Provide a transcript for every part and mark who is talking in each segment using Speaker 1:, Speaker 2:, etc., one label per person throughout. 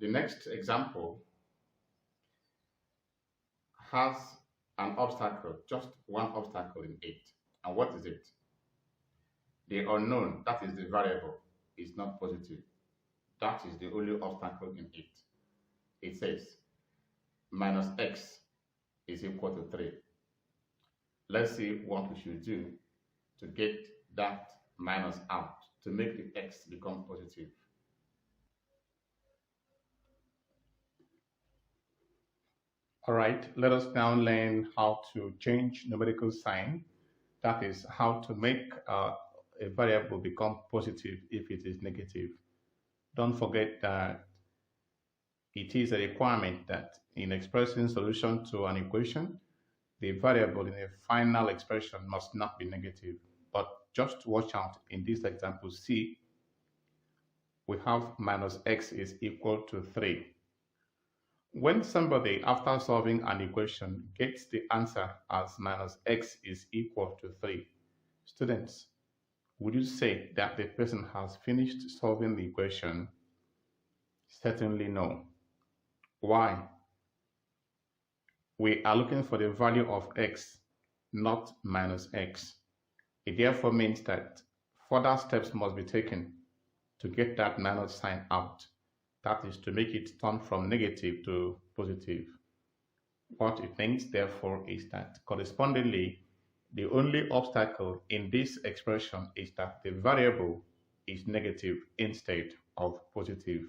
Speaker 1: the next example has an obstacle, just one obstacle in it. And what is it? The unknown, that is the variable, is not positive. That is the only obstacle in it. It says minus x is equal to 3. Let's see what we should do to get that minus out, to make the x become positive. All right, let us now learn how to change numerical sign. That is how to make a variable become positive if it is negative. Don't forget that it is a requirement that in expressing solution to an equation, the variable in a final expression must not be negative. But just watch out in this example C, we have minus x is equal to 3. When somebody, after solving an equation, gets the answer as minus x is equal to 3, students, would you say that the person has finished solving the equation? Certainly no. Why? We are looking for the value of x, not minus x. It therefore means that further steps must be taken to get that minus sign out. That is to make it turn from negative to positive. What it means, therefore, is that correspondingly, the only obstacle in this expression is that the variable is negative instead of positive.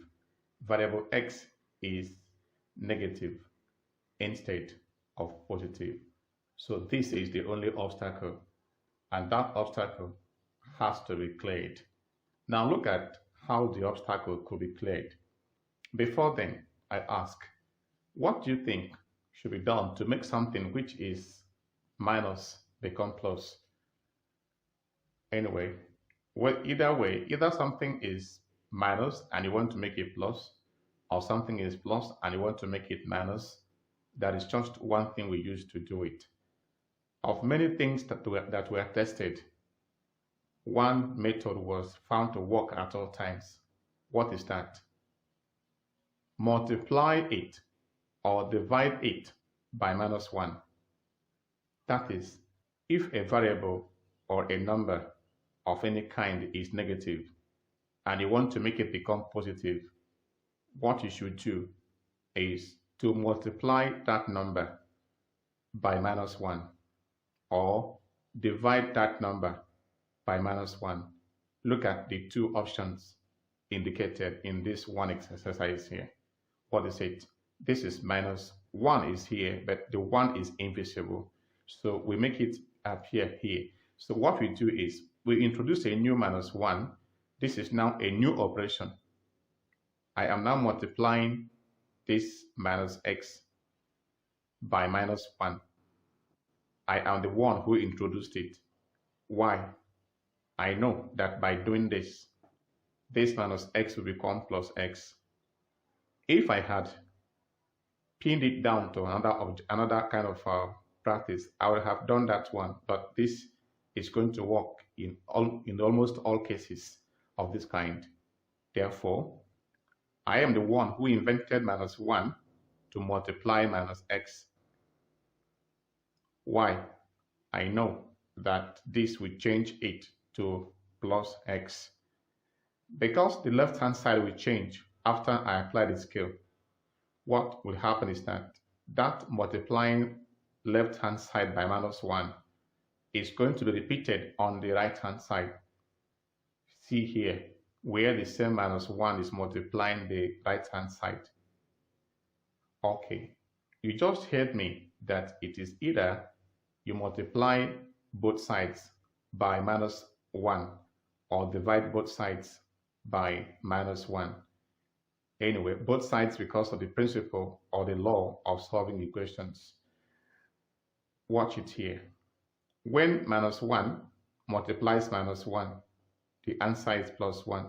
Speaker 1: Variable x is negative instead of positive. So this is the only obstacle, and that obstacle has to be cleared. Now look at how the obstacle could be cleared. Before then, I ask, what do you think should be done to make something which is minus become plus? Anyway, well, either way, either something is minus and you want to make it plus, or something is plus and you want to make it minus. That is just one thing we use to do it. Of many things that were tested, one method was found to work at all times. What is that? Multiply it or divide it by minus 1. That is, if a variable or a number of any kind is negative and you want to make it become positive, what you should do is to multiply that number by minus 1 or divide that number by minus 1. Look at the two options indicated in this one exercise here. What is it? This is minus 1 is here, but the 1 is invisible. So we make it appear here. So what we do is we introduce a new minus 1. This is now a new operation. I am now multiplying this minus x by minus 1. I am the one who introduced it. Why? I know that by doing this minus x will become plus x. If I had pinned it down to another kind of practice, I would have done that one, but this is going to work in almost all cases of this kind. Therefore, I am the one who invented minus 1 to multiply minus x. Why? I know that this will change it to plus x. Because the left-hand side will change after I apply the scale, what will happen is that multiplying left-hand side by minus 1 is going to be repeated on the right-hand side. See here, where the same minus 1 is multiplying the right-hand side. Okay, you just heard me that it is either you multiply both sides by minus 1 or divide both sides by minus 1. Anyway, both sides because of the principle or the law of solving equations. Watch it here. When minus 1 multiplies minus 1, the answer is plus 1.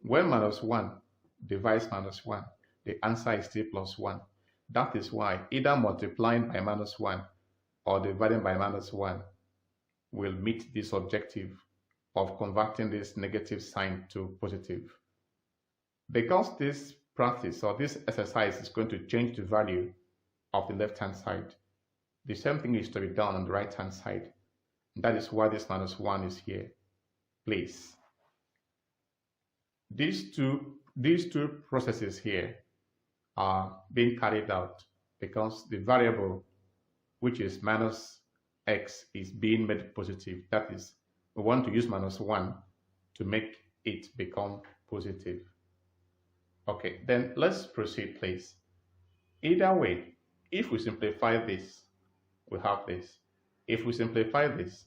Speaker 1: When minus 1 divides minus 1, the answer is still plus 1. That is why either multiplying by minus 1 or dividing by minus 1 will meet this objective of converting this negative sign to positive. Because this practice or this exercise is going to change the value of the left-hand side. The same thing is to be done on the right-hand side. That is why this -1 is here. Please. These two processes here are being carried out because the variable, which is minus x, is being made positive. That is, we want to use -1 to make it become positive. Okay, then let's proceed, please. Either way, if we simplify this, we have this. If we simplify this,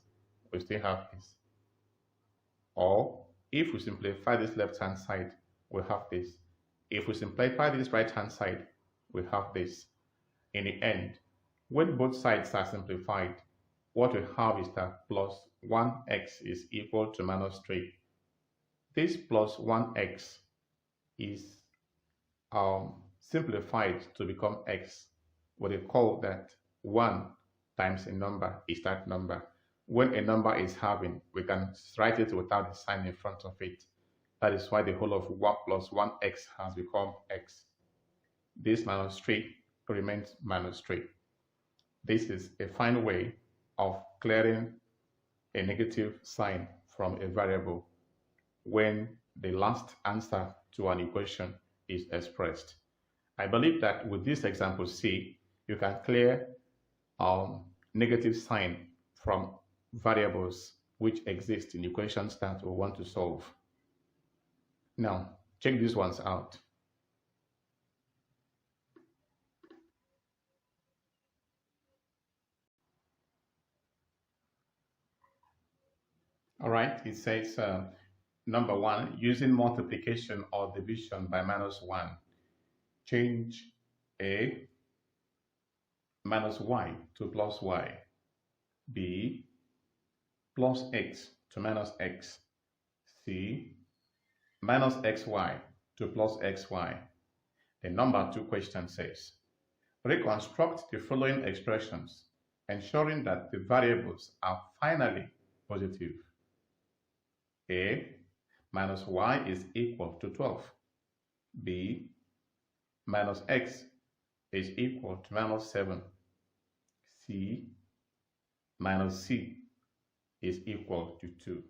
Speaker 1: we still have this. Or if we simplify this left-hand side, we have this. If we simplify this right-hand side, we have this. In the end, when both sides are simplified, what we have is that plus 1x is equal to -3. This plus 1x is simplified to become x. What they call that 1 times a number is that number. When a number is having, we can write it without the sign in front of it. That is why the whole of 1 plus 1x has become x. This -3 remains -3. This is a fine way of clearing a negative sign from a variable when the last answer to an equation is expressed. I believe that with this example C, you can clear negative sign from variables which exist in equations that we want to solve. Now, check these ones out. All right, it says number 1, using multiplication or division by -1, change A minus y to plus y, B plus x to minus x, C minus xy to plus xy. The number 2 question says, reconstruct the following expressions, ensuring that the variables are finally positive. A minus y is equal to 12. B minus x is equal to -7. C minus c is equal to 2.